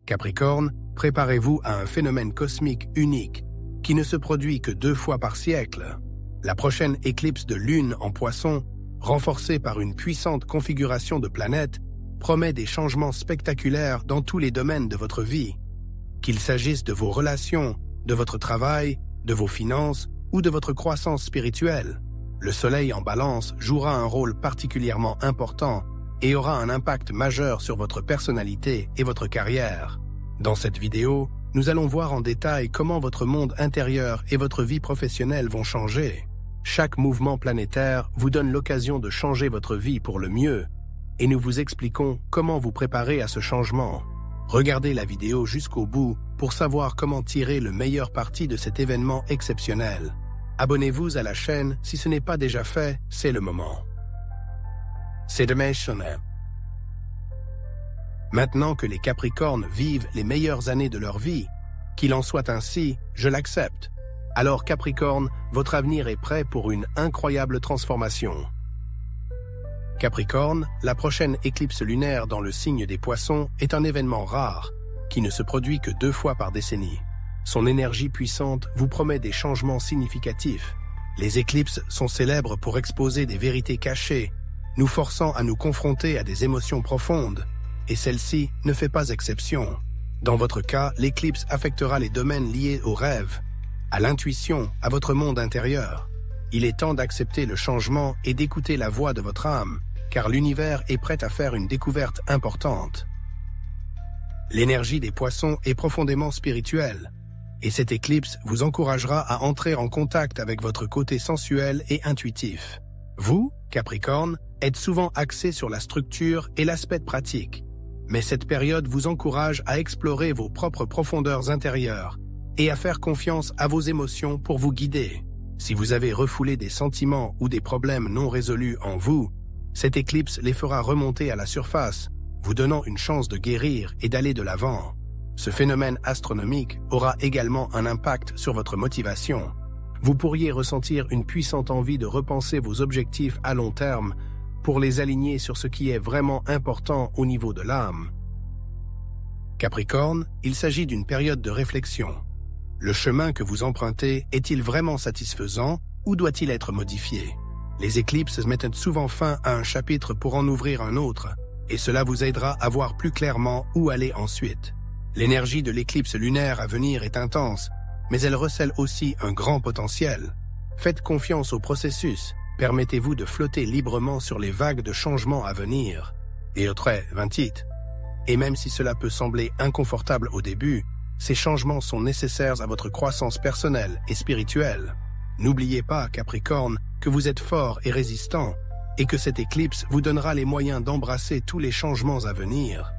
Capricorne, préparez-vous à un phénomène cosmique unique qui ne se produit que 2 fois par siècle. La prochaine éclipse de lune en Poisson, renforcée par une puissante configuration de planètes, promet des changements spectaculaires dans tous les domaines de votre vie. Qu'il s'agisse de vos relations, de votre travail, de vos finances ou de votre croissance spirituelle. Le Soleil en Balance jouera un rôle particulièrement important et aura un impact majeur sur votre personnalité et votre carrière. Dans cette vidéo, nous allons voir en détail comment votre monde intérieur et votre vie professionnelle vont changer. Chaque mouvement planétaire vous donne l'occasion de changer votre vie pour le mieux, et nous vous expliquons comment vous préparer à ce changement. Regardez la vidéo jusqu'au bout pour savoir comment tirer le meilleur parti de cet événement exceptionnel. Abonnez-vous à la chaîne si ce n'est pas déjà fait, c'est le moment. C'est demain. Maintenant que les Capricornes vivent les meilleures années de leur vie, qu'il en soit ainsi, je l'accepte. Alors Capricorne, votre avenir est prêt pour une incroyable transformation. Capricorne, la prochaine éclipse lunaire dans le signe des Poissons est un événement rare, qui ne se produit que 2 fois par décennie. Son énergie puissante vous promet des changements significatifs. Les éclipses sont célèbres pour exposer des vérités cachées, nous forçant à nous confronter à des émotions profondes, et celle-ci ne fait pas exception. Dans votre cas, l'éclipse affectera les domaines liés aux rêves, à l'intuition, à votre monde intérieur. Il est temps d'accepter le changement et d'écouter la voix de votre âme, car l'univers est prêt à faire une découverte importante. L'énergie des Poissons est profondément spirituelle, et cette éclipse vous encouragera à entrer en contact avec votre côté sensuel et intuitif. Vous, Capricorne, êtes souvent axé sur la structure et l'aspect pratique, mais cette période vous encourage à explorer vos propres profondeurs intérieures et à faire confiance à vos émotions pour vous guider. Si vous avez refoulé des sentiments ou des problèmes non résolus en vous, cette éclipse les fera remonter à la surface, vous donnant une chance de guérir et d'aller de l'avant. Ce phénomène astronomique aura également un impact sur votre motivation. Vous pourriez ressentir une puissante envie de repenser vos objectifs à long terme pour les aligner sur ce qui est vraiment important au niveau de l'âme. Capricorne, il s'agit d'une période de réflexion. Le chemin que vous empruntez est-il vraiment satisfaisant ou doit-il être modifié? Les éclipses mettent souvent fin à un chapitre pour en ouvrir un autre, et cela vous aidera à voir plus clairement où aller ensuite. L'énergie de l'éclipse lunaire à venir est intense, mais elle recèle aussi un grand potentiel. Faites confiance au processus, permettez-vous de flotter librement sur les vagues de changements à venir. Et au trait 28. Et même si cela peut sembler inconfortable au début, ces changements sont nécessaires à votre croissance personnelle et spirituelle. N'oubliez pas, Capricorne, que vous êtes fort et résistant, et que cette éclipse vous donnera les moyens d'embrasser tous les changements à venir.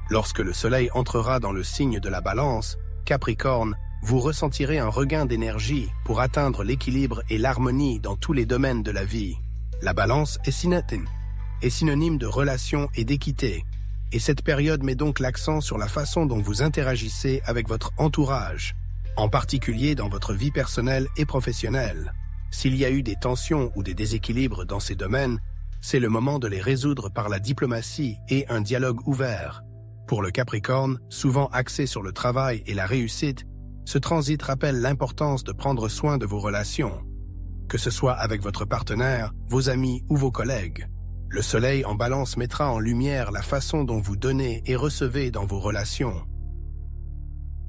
Lorsque le Soleil entrera dans le signe de la Balance, Capricorne, vous ressentirez un regain d'énergie pour atteindre l'équilibre et l'harmonie dans tous les domaines de la vie. La Balance est synonyme de relation et d'équité, et cette période met donc l'accent sur la façon dont vous interagissez avec votre entourage, en particulier dans votre vie personnelle et professionnelle. S'il y a eu des tensions ou des déséquilibres dans ces domaines, c'est le moment de les résoudre par la diplomatie et un dialogue ouvert. Pour le Capricorne, souvent axé sur le travail et la réussite, ce transit rappelle l'importance de prendre soin de vos relations, que ce soit avec votre partenaire, vos amis ou vos collègues. Le Soleil en Balance mettra en lumière la façon dont vous donnez et recevez dans vos relations.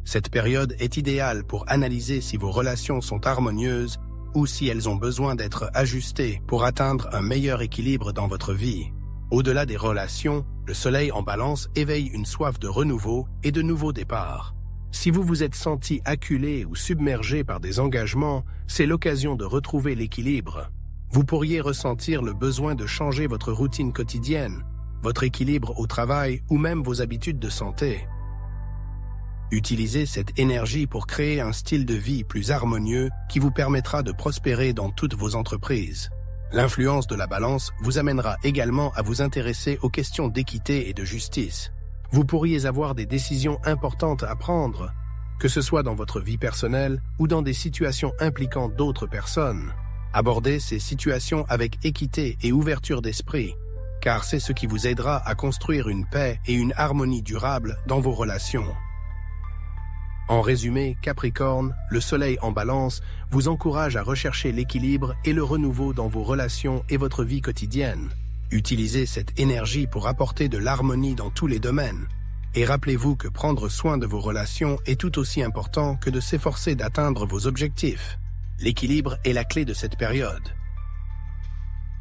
Cette période est idéale pour analyser si vos relations sont harmonieuses ou si elles ont besoin d'être ajustées pour atteindre un meilleur équilibre dans votre vie. Au-delà des relations, le Soleil en Balance éveille une soif de renouveau et de nouveaux départs. Si vous vous êtes senti acculé ou submergé par des engagements, c'est l'occasion de retrouver l'équilibre. Vous pourriez ressentir le besoin de changer votre routine quotidienne, votre équilibre au travail ou même vos habitudes de santé. Utilisez cette énergie pour créer un style de vie plus harmonieux qui vous permettra de prospérer dans toutes vos entreprises. L'influence de la Balance vous amènera également à vous intéresser aux questions d'équité et de justice. Vous pourriez avoir des décisions importantes à prendre, que ce soit dans votre vie personnelle ou dans des situations impliquant d'autres personnes. Abordez ces situations avec équité et ouverture d'esprit, car c'est ce qui vous aidera à construire une paix et une harmonie durable dans vos relations. En résumé, Capricorne, le Soleil en Balance vous encourage à rechercher l'équilibre et le renouveau dans vos relations et votre vie quotidienne. Utilisez cette énergie pour apporter de l'harmonie dans tous les domaines. Et rappelez-vous que prendre soin de vos relations est tout aussi important que de s'efforcer d'atteindre vos objectifs. L'équilibre est la clé de cette période.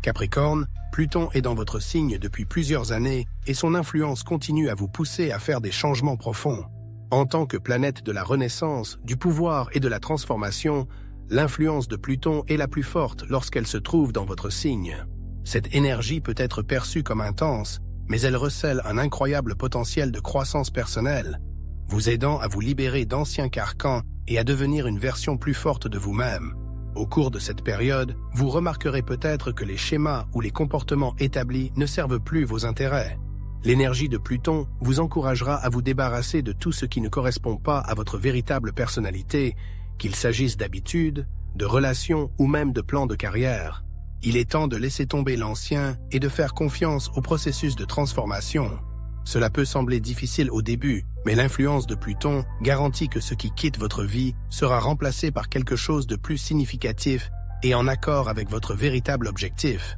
Capricorne, Pluton est dans votre signe depuis plusieurs années et son influence continue à vous pousser à faire des changements profonds. En tant que planète de la renaissance, du pouvoir et de la transformation, l'influence de Pluton est la plus forte lorsqu'elle se trouve dans votre signe. Cette énergie peut être perçue comme intense, mais elle recèle un incroyable potentiel de croissance personnelle, vous aidant à vous libérer d'anciens carcans et à devenir une version plus forte de vous-même. Au cours de cette période, vous remarquerez peut-être que les schémas ou les comportements établis ne servent plus vos intérêts. L'énergie de Pluton vous encouragera à vous débarrasser de tout ce qui ne correspond pas à votre véritable personnalité, qu'il s'agisse d'habitudes, de relations ou même de plans de carrière. Il est temps de laisser tomber l'ancien et de faire confiance au processus de transformation. Cela peut sembler difficile au début, mais l'influence de Pluton garantit que ce qui quitte votre vie sera remplacé par quelque chose de plus significatif et en accord avec votre véritable objectif.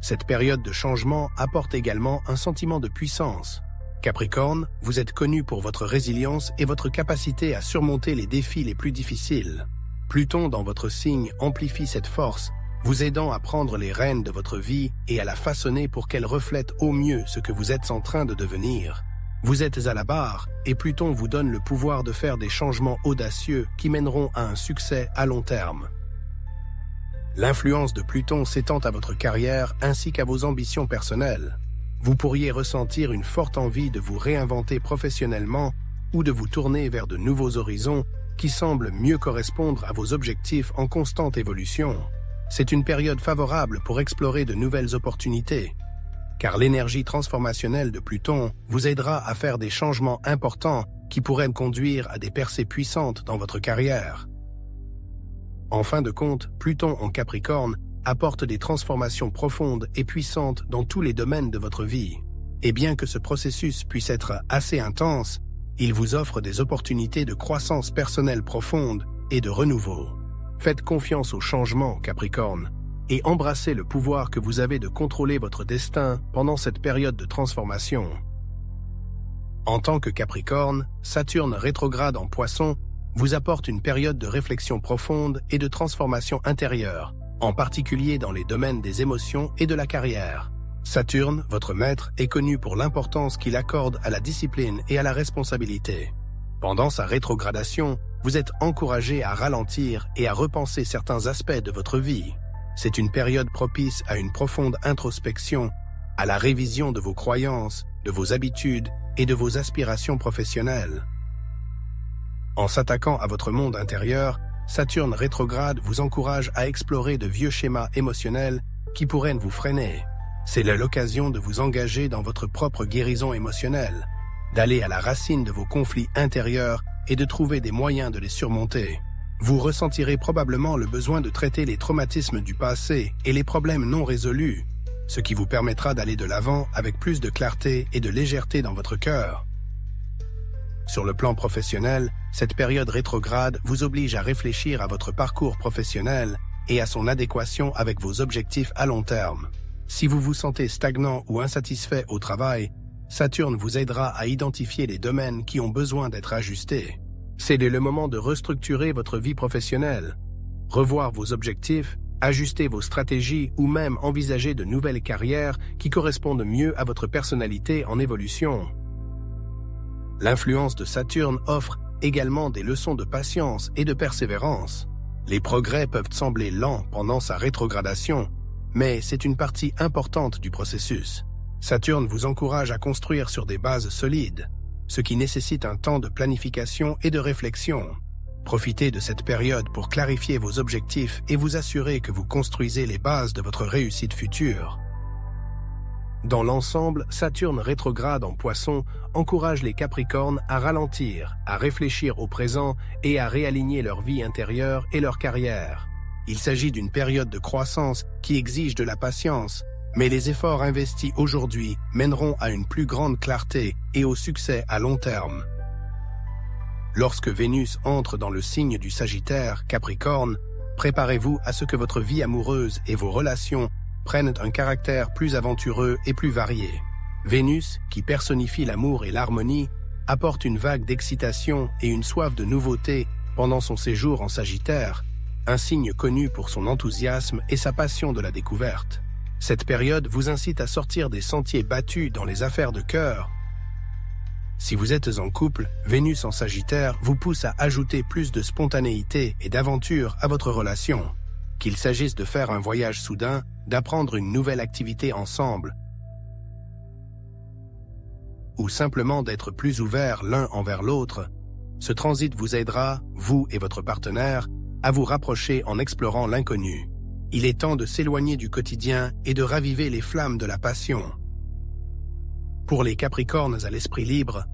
Cette période de changement apporte également un sentiment de puissance. Capricorne, vous êtes connu pour votre résilience et votre capacité à surmonter les défis les plus difficiles. Pluton dans votre signe amplifie cette force, vous aidant à prendre les rênes de votre vie et à la façonner pour qu'elle reflète au mieux ce que vous êtes en train de devenir. Vous êtes à la barre et Pluton vous donne le pouvoir de faire des changements audacieux qui mèneront à un succès à long terme. L'influence de Pluton s'étend à votre carrière ainsi qu'à vos ambitions personnelles. Vous pourriez ressentir une forte envie de vous réinventer professionnellement ou de vous tourner vers de nouveaux horizons qui semblent mieux correspondre à vos objectifs en constante évolution. C'est une période favorable pour explorer de nouvelles opportunités, car l'énergie transformationnelle de Pluton vous aidera à faire des changements importants qui pourraient conduire à des percées puissantes dans votre carrière. En fin de compte, Pluton en Capricorne apporte des transformations profondes et puissantes dans tous les domaines de votre vie. Et bien que ce processus puisse être assez intense, il vous offre des opportunités de croissance personnelle profonde et de renouveau. Faites confiance au changement, Capricorne, et embrassez le pouvoir que vous avez de contrôler votre destin pendant cette période de transformation. En tant que Capricorne, Saturne rétrograde en Poisson vous apporte une période de réflexion profonde et de transformation intérieure, en particulier dans les domaines des émotions et de la carrière. Saturne, votre maître, est connu pour l'importance qu'il accorde à la discipline et à la responsabilité. Pendant sa rétrogradation, vous êtes encouragé à ralentir et à repenser certains aspects de votre vie. C'est une période propice à une profonde introspection, à la révision de vos croyances, de vos habitudes et de vos aspirations professionnelles. En s'attaquant à votre monde intérieur, Saturne rétrograde vous encourage à explorer de vieux schémas émotionnels qui pourraient vous freiner. C'est l'occasion de vous engager dans votre propre guérison émotionnelle, d'aller à la racine de vos conflits intérieurs et de trouver des moyens de les surmonter. Vous ressentirez probablement le besoin de traiter les traumatismes du passé et les problèmes non résolus, ce qui vous permettra d'aller de l'avant avec plus de clarté et de légèreté dans votre cœur. Sur le plan professionnel, cette période rétrograde vous oblige à réfléchir à votre parcours professionnel et à son adéquation avec vos objectifs à long terme. Si vous vous sentez stagnant ou insatisfait au travail, Saturne vous aidera à identifier les domaines qui ont besoin d'être ajustés. C'est le moment de restructurer votre vie professionnelle, revoir vos objectifs, ajuster vos stratégies ou même envisager de nouvelles carrières qui correspondent mieux à votre personnalité en évolution. L'influence de Saturne offre également des leçons de patience et de persévérance. Les progrès peuvent sembler lents pendant sa rétrogradation, mais c'est une partie importante du processus. Saturne vous encourage à construire sur des bases solides, ce qui nécessite un temps de planification et de réflexion. Profitez de cette période pour clarifier vos objectifs et vous assurer que vous construisez les bases de votre réussite future. Dans l'ensemble, Saturne rétrograde en Poisson encourage les Capricornes à ralentir, à réfléchir au présent et à réaligner leur vie intérieure et leur carrière. Il s'agit d'une période de croissance qui exige de la patience, Mais les efforts investis aujourd'hui mèneront à une plus grande clarté et au succès à long terme. Lorsque Vénus entre dans le signe du Sagittaire, Capricorne, préparez-vous à ce que votre vie amoureuse et vos relations prennent un caractère plus aventureux et plus varié. Vénus, qui personnifie l'amour et l'harmonie, apporte une vague d'excitation et une soif de nouveauté pendant son séjour en Sagittaire, un signe connu pour son enthousiasme et sa passion de la découverte. Cette période vous incite à sortir des sentiers battus dans les affaires de cœur. Si vous êtes en couple, Vénus en Sagittaire vous pousse à ajouter plus de spontanéité et d'aventure à votre relation. Qu'il s'agisse de faire un voyage soudain, d'apprendre une nouvelle activité ensemble, ou simplement d'être plus ouverts l'un envers l'autre, ce transit vous aidera, vous et votre partenaire, à vous rapprocher en explorant l'inconnu. Il est temps de s'éloigner du quotidien et de raviver les flammes de la passion. Pour les Capricornes à l'esprit libre,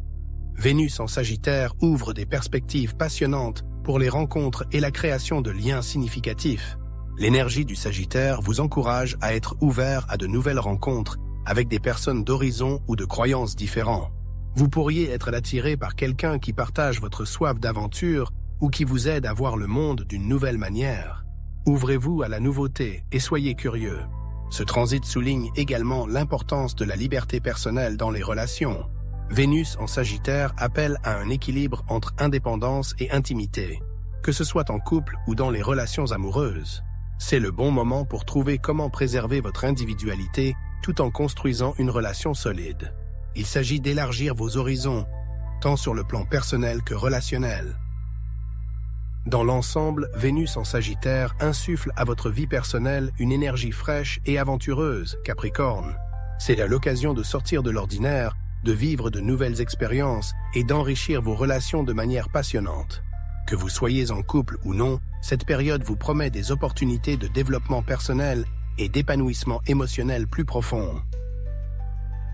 Vénus en Sagittaire ouvre des perspectives passionnantes pour les rencontres et la création de liens significatifs. L'énergie du Sagittaire vous encourage à être ouvert à de nouvelles rencontres avec des personnes d'horizons ou de croyances différents. Vous pourriez être attiré par quelqu'un qui partage votre soif d'aventure ou qui vous aide à voir le monde d'une nouvelle manière. Ouvrez-vous à la nouveauté et soyez curieux. Ce transit souligne également l'importance de la liberté personnelle dans les relations. Vénus en Sagittaire appelle à un équilibre entre indépendance et intimité, que ce soit en couple ou dans les relations amoureuses. C'est le bon moment pour trouver comment préserver votre individualité tout en construisant une relation solide. Il s'agit d'élargir vos horizons, tant sur le plan personnel que relationnel. Dans l'ensemble, Vénus en Sagittaire insuffle à votre vie personnelle une énergie fraîche et aventureuse, Capricorne. C'est à l'occasion de sortir de l'ordinaire, de vivre de nouvelles expériences et d'enrichir vos relations de manière passionnante. Que vous soyez en couple ou non, cette période vous promet des opportunités de développement personnel et d'épanouissement émotionnel plus profond.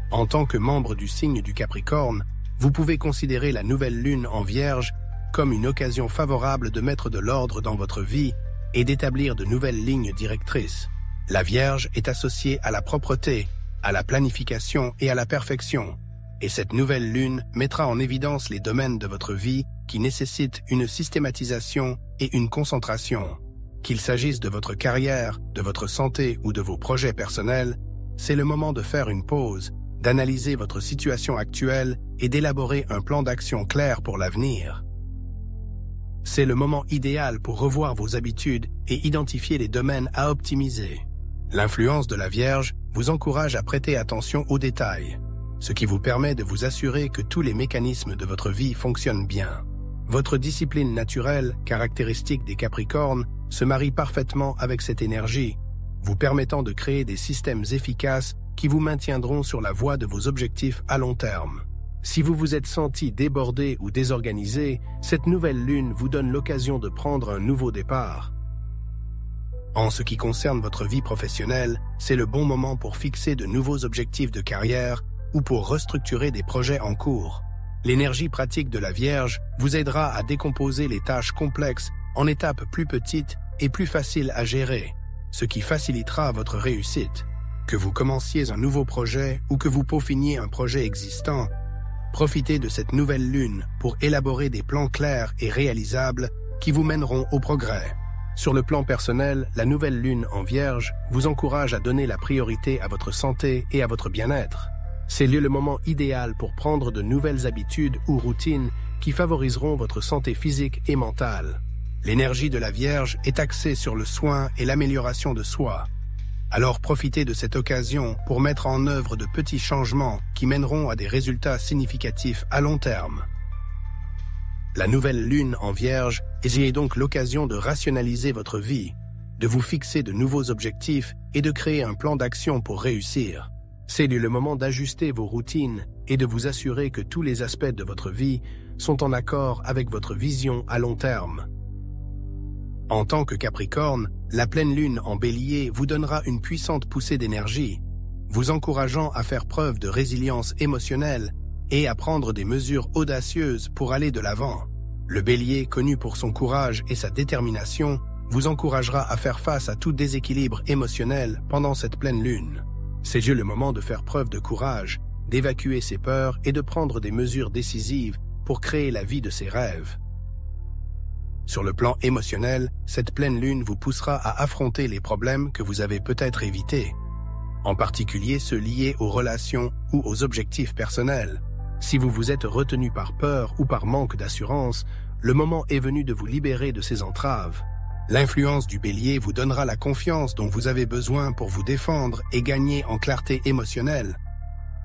En tant que membre du signe du Capricorne, vous pouvez considérer la nouvelle lune en Vierge comme une occasion favorable de mettre de l'ordre dans votre vie et d'établir de nouvelles lignes directrices. La Vierge est associée à la propreté, à la planification et à la perfection, et cette nouvelle lune mettra en évidence les domaines de votre vie qui nécessitent une systématisation et une concentration. Qu'il s'agisse de votre carrière, de votre santé ou de vos projets personnels, c'est le moment de faire une pause, d'analyser votre situation actuelle et d'élaborer un plan d'action clair pour l'avenir. C'est le moment idéal pour revoir vos habitudes et identifier les domaines à optimiser. L'influence de la Vierge vous encourage à prêter attention aux détails, ce qui vous permet de vous assurer que tous les mécanismes de votre vie fonctionnent bien. Votre discipline naturelle, caractéristique des Capricornes, se marie parfaitement avec cette énergie, vous permettant de créer des systèmes efficaces qui vous maintiendront sur la voie de vos objectifs à long terme. Si vous vous êtes senti débordé ou désorganisé, cette nouvelle lune vous donne l'occasion de prendre un nouveau départ. En ce qui concerne votre vie professionnelle, c'est le bon moment pour fixer de nouveaux objectifs de carrière ou pour restructurer des projets en cours. L'énergie pratique de la Vierge vous aidera à décomposer les tâches complexes en étapes plus petites et plus faciles à gérer, ce qui facilitera votre réussite. Que vous commenciez un nouveau projet ou que vous peaufiniez un projet existant, profitez de cette nouvelle lune pour élaborer des plans clairs et réalisables qui vous mèneront au progrès. Sur le plan personnel, la nouvelle lune en Vierge vous encourage à donner la priorité à votre santé et à votre bien-être. C'est le moment idéal pour prendre de nouvelles habitudes ou routines qui favoriseront votre santé physique et mentale. L'énergie de la Vierge est axée sur le soin et l'amélioration de soi. Alors profitez de cette occasion pour mettre en œuvre de petits changements qui mèneront à des résultats significatifs à long terme. La nouvelle lune en Vierge est donc l'occasion de rationaliser votre vie, de vous fixer de nouveaux objectifs et de créer un plan d'action pour réussir. C'est le moment d'ajuster vos routines et de vous assurer que tous les aspects de votre vie sont en accord avec votre vision à long terme. En tant que Capricorne, la pleine lune en Bélier vous donnera une puissante poussée d'énergie, vous encourageant à faire preuve de résilience émotionnelle et à prendre des mesures audacieuses pour aller de l'avant. Le Bélier, connu pour son courage et sa détermination, vous encouragera à faire face à tout déséquilibre émotionnel pendant cette pleine lune. C'est le moment de faire preuve de courage, d'évacuer ses peurs et de prendre des mesures décisives pour créer la vie de ses rêves. Sur le plan émotionnel, cette pleine lune vous poussera à affronter les problèmes que vous avez peut-être évités, en particulier ceux liés aux relations ou aux objectifs personnels. Si vous vous êtes retenu par peur ou par manque d'assurance, le moment est venu de vous libérer de ces entraves. L'influence du Bélier vous donnera la confiance dont vous avez besoin pour vous défendre et gagner en clarté émotionnelle.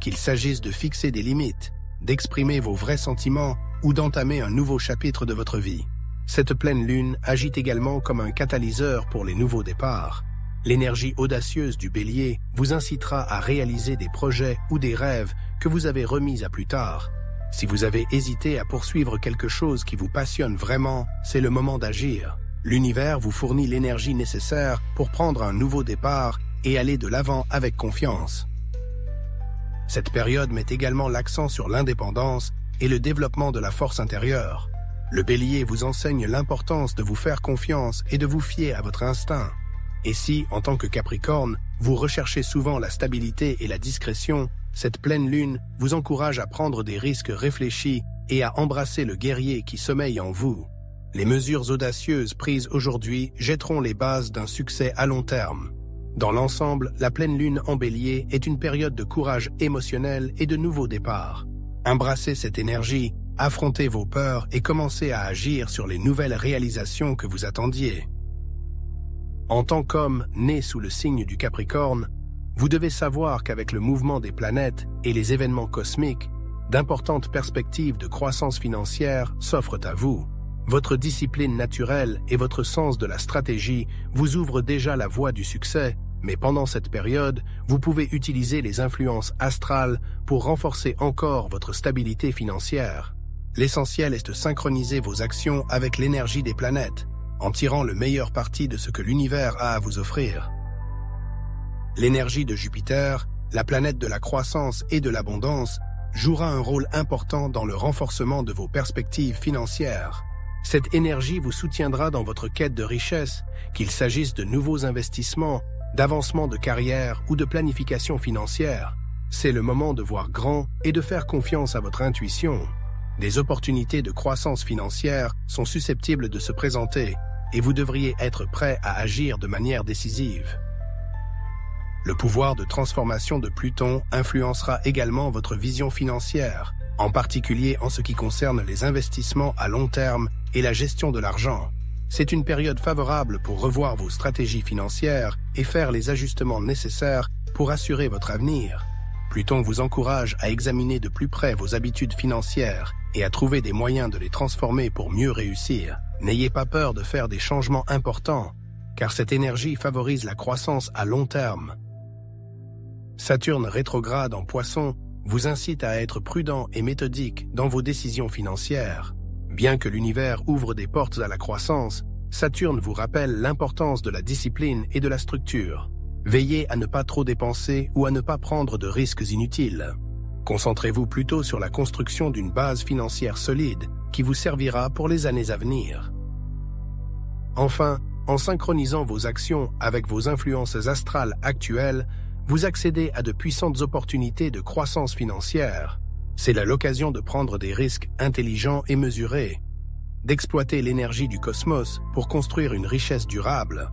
Qu'il s'agisse de fixer des limites, d'exprimer vos vrais sentiments ou d'entamer un nouveau chapitre de votre vie. Cette pleine lune agit également comme un catalyseur pour les nouveaux départs. L'énergie audacieuse du Bélier vous incitera à réaliser des projets ou des rêves que vous avez remis à plus tard. Si vous avez hésité à poursuivre quelque chose qui vous passionne vraiment, c'est le moment d'agir. L'univers vous fournit l'énergie nécessaire pour prendre un nouveau départ et aller de l'avant avec confiance. Cette période met également l'accent sur l'indépendance et le développement de la force intérieure. Le Bélier vous enseigne l'importance de vous faire confiance et de vous fier à votre instinct. Et si, en tant que Capricorne, vous recherchez souvent la stabilité et la discrétion, cette pleine lune vous encourage à prendre des risques réfléchis et à embrasser le guerrier qui sommeille en vous. Les mesures audacieuses prises aujourd'hui jetteront les bases d'un succès à long terme. Dans l'ensemble, la pleine lune en Bélier est une période de courage émotionnel et de nouveaux départs. Embrassez cette énergie, affrontez vos peurs et commencez à agir sur les nouvelles réalisations que vous attendiez. En tant qu'homme né sous le signe du Capricorne, vous devez savoir qu'avec le mouvement des planètes et les événements cosmiques, d'importantes perspectives de croissance financière s'offrent à vous. Votre discipline naturelle et votre sens de la stratégie vous ouvrent déjà la voie du succès, mais pendant cette période, vous pouvez utiliser les influences astrales pour renforcer encore votre stabilité financière. L'essentiel est de synchroniser vos actions avec l'énergie des planètes, en tirant le meilleur parti de ce que l'univers a à vous offrir. L'énergie de Jupiter, la planète de la croissance et de l'abondance, jouera un rôle important dans le renforcement de vos perspectives financières. Cette énergie vous soutiendra dans votre quête de richesse, qu'il s'agisse de nouveaux investissements, d'avancement de carrière ou de planification financière. C'est le moment de voir grand et de faire confiance à votre intuition. Des opportunités de croissance financière sont susceptibles de se présenter et vous devriez être prêt à agir de manière décisive. Le pouvoir de transformation de Pluton influencera également votre vision financière, en particulier en ce qui concerne les investissements à long terme et la gestion de l'argent. C'est une période favorable pour revoir vos stratégies financières et faire les ajustements nécessaires pour assurer votre avenir. Pluton vous encourage à examiner de plus près vos habitudes financières et à trouver des moyens de les transformer pour mieux réussir. N'ayez pas peur de faire des changements importants, car cette énergie favorise la croissance à long terme. Saturne rétrograde en Poisson vous incite à être prudent et méthodique dans vos décisions financières. Bien que l'univers ouvre des portes à la croissance, Saturne vous rappelle l'importance de la discipline et de la structure. Veillez à ne pas trop dépenser ou à ne pas prendre de risques inutiles. Concentrez-vous plutôt sur la construction d'une base financière solide qui vous servira pour les années à venir. Enfin, en synchronisant vos actions avec vos influences astrales actuelles, vous accédez à de puissantes opportunités de croissance financière. C'est là l'occasion de prendre des risques intelligents et mesurés, d'exploiter l'énergie du cosmos pour construire une richesse durable.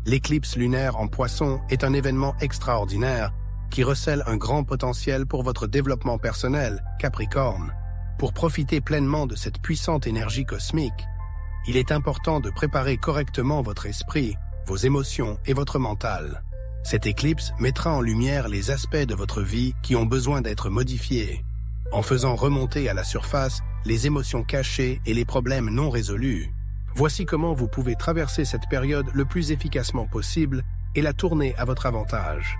L'éclipse lunaire en Poisson est un événement extraordinaire qui recèle un grand potentiel pour votre développement personnel, Capricorne. Pour profiter pleinement de cette puissante énergie cosmique, il est important de préparer correctement votre esprit, vos émotions et votre mental. Cette éclipse mettra en lumière les aspects de votre vie qui ont besoin d'être modifiés, en faisant remonter à la surface les émotions cachées et les problèmes non résolus. Voici comment vous pouvez traverser cette période le plus efficacement possible et la tourner à votre avantage.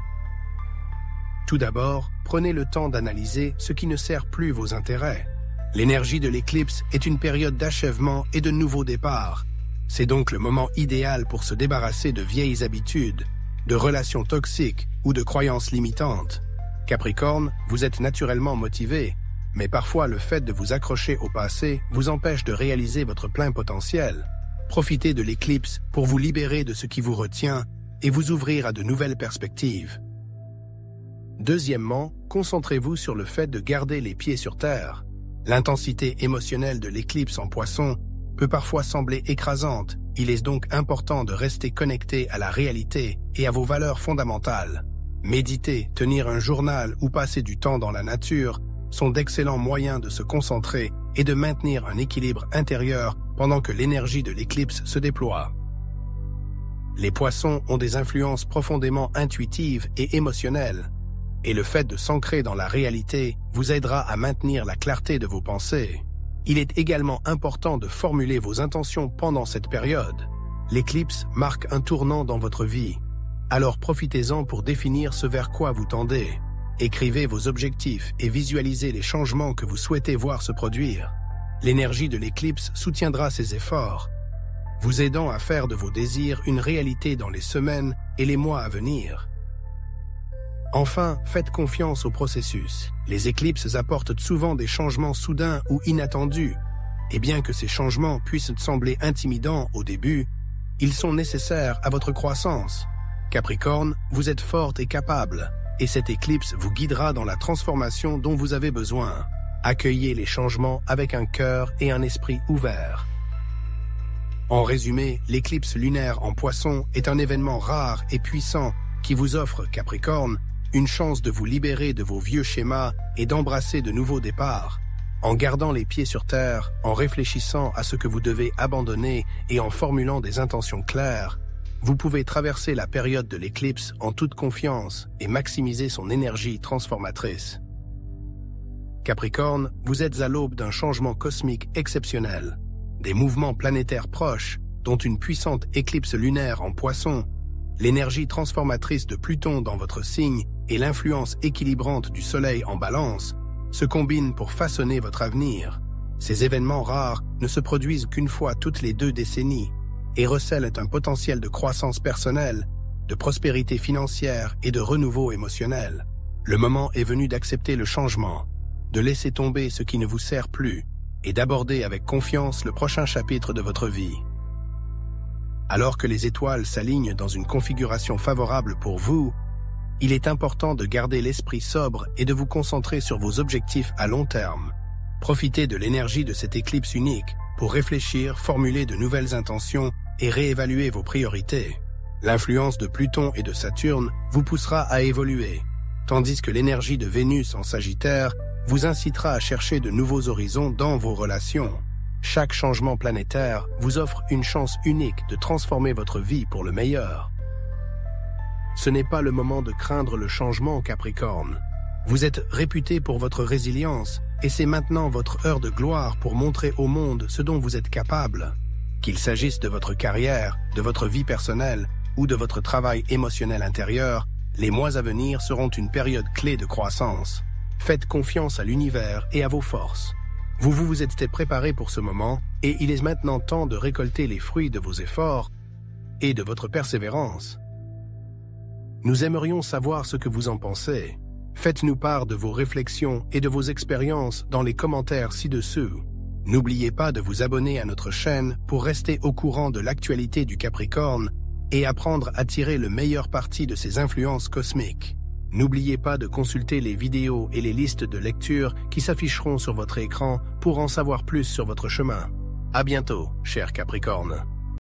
Tout d'abord, prenez le temps d'analyser ce qui ne sert plus vos intérêts. L'énergie de l'éclipse est une période d'achèvement et de nouveau départ. C'est donc le moment idéal pour se débarrasser de vieilles habitudes, de relations toxiques ou de croyances limitantes. Capricorne, vous êtes naturellement motivé, mais parfois le fait de vous accrocher au passé vous empêche de réaliser votre plein potentiel. Profitez de l'éclipse pour vous libérer de ce qui vous retient et vous ouvrir à de nouvelles perspectives. Deuxièmement, concentrez-vous sur le fait de garder les pieds sur terre. L'intensité émotionnelle de l'éclipse en Poisson peut parfois sembler écrasante. Il est donc important de rester connecté à la réalité et à vos valeurs fondamentales. Méditer, tenir un journal ou passer du temps dans la nature sont d'excellents moyens de se concentrer et de maintenir un équilibre intérieur pendant que l'énergie de l'éclipse se déploie. Les Poissons ont des influences profondément intuitives et émotionnelles, et le fait de s'ancrer dans la réalité vous aidera à maintenir la clarté de vos pensées. Il est également important de formuler vos intentions pendant cette période. L'éclipse marque un tournant dans votre vie, alors profitez-en pour définir ce vers quoi vous tendez. Écrivez vos objectifs et visualisez les changements que vous souhaitez voir se produire. L'énergie de l'éclipse soutiendra ces efforts, vous aidant à faire de vos désirs une réalité dans les semaines et les mois à venir. Enfin, faites confiance au processus. Les éclipses apportent souvent des changements soudains ou inattendus, et bien que ces changements puissent sembler intimidants au début, ils sont nécessaires à votre croissance. Capricorne, vous êtes forte et capable, et cette éclipse vous guidera dans la transformation dont vous avez besoin. Accueillez les changements avec un cœur et un esprit ouverts. En résumé, l'éclipse lunaire en Poisson est un événement rare et puissant qui vous offre, Capricorne, une chance de vous libérer de vos vieux schémas et d'embrasser de nouveaux départs. En gardant les pieds sur terre, en réfléchissant à ce que vous devez abandonner et en formulant des intentions claires, vous pouvez traverser la période de l'éclipse en toute confiance et maximiser son énergie transformatrice. Capricorne, vous êtes à l'aube d'un changement cosmique exceptionnel. Des mouvements planétaires proches, dont une puissante éclipse lunaire en Poisson, l'énergie transformatrice de Pluton dans votre signe et l'influence équilibrante du Soleil en Balance, se combinent pour façonner votre avenir. Ces événements rares ne se produisent qu'une fois toutes les 2 décennies et recèlent un potentiel de croissance personnelle, de prospérité financière et de renouveau émotionnel. Le moment est venu d'accepter le changement, de laisser tomber ce qui ne vous sert plus et d'aborder avec confiance le prochain chapitre de votre vie. Alors que les étoiles s'alignent dans une configuration favorable pour vous, il est important de garder l'esprit sobre et de vous concentrer sur vos objectifs à long terme. Profitez de l'énergie de cette éclipse unique pour réfléchir, formuler de nouvelles intentions et réévaluer vos priorités. L'influence de Pluton et de Saturne vous poussera à évoluer, tandis que l'énergie de Vénus en Sagittaire vous incitera à chercher de nouveaux horizons dans vos relations. Chaque changement planétaire vous offre une chance unique de transformer votre vie pour le meilleur. Ce n'est pas le moment de craindre le changement, Capricorne. Vous êtes réputé pour votre résilience et c'est maintenant votre heure de gloire pour montrer au monde ce dont vous êtes capable. Qu'il s'agisse de votre carrière, de votre vie personnelle ou de votre travail émotionnel intérieur, les mois à venir seront une période clé de croissance. Faites confiance à l'univers et à vos forces. Vous vous êtes préparé pour ce moment et il est maintenant temps de récolter les fruits de vos efforts et de votre persévérance. Nous aimerions savoir ce que vous en pensez. Faites-nous part de vos réflexions et de vos expériences dans les commentaires ci-dessous. N'oubliez pas de vous abonner à notre chaîne pour rester au courant de l'actualité du Capricorne et apprendre à tirer le meilleur parti de ses influences cosmiques. N'oubliez pas de consulter les vidéos et les listes de lecture qui s'afficheront sur votre écran pour en savoir plus sur votre chemin. À bientôt, cher Capricorne.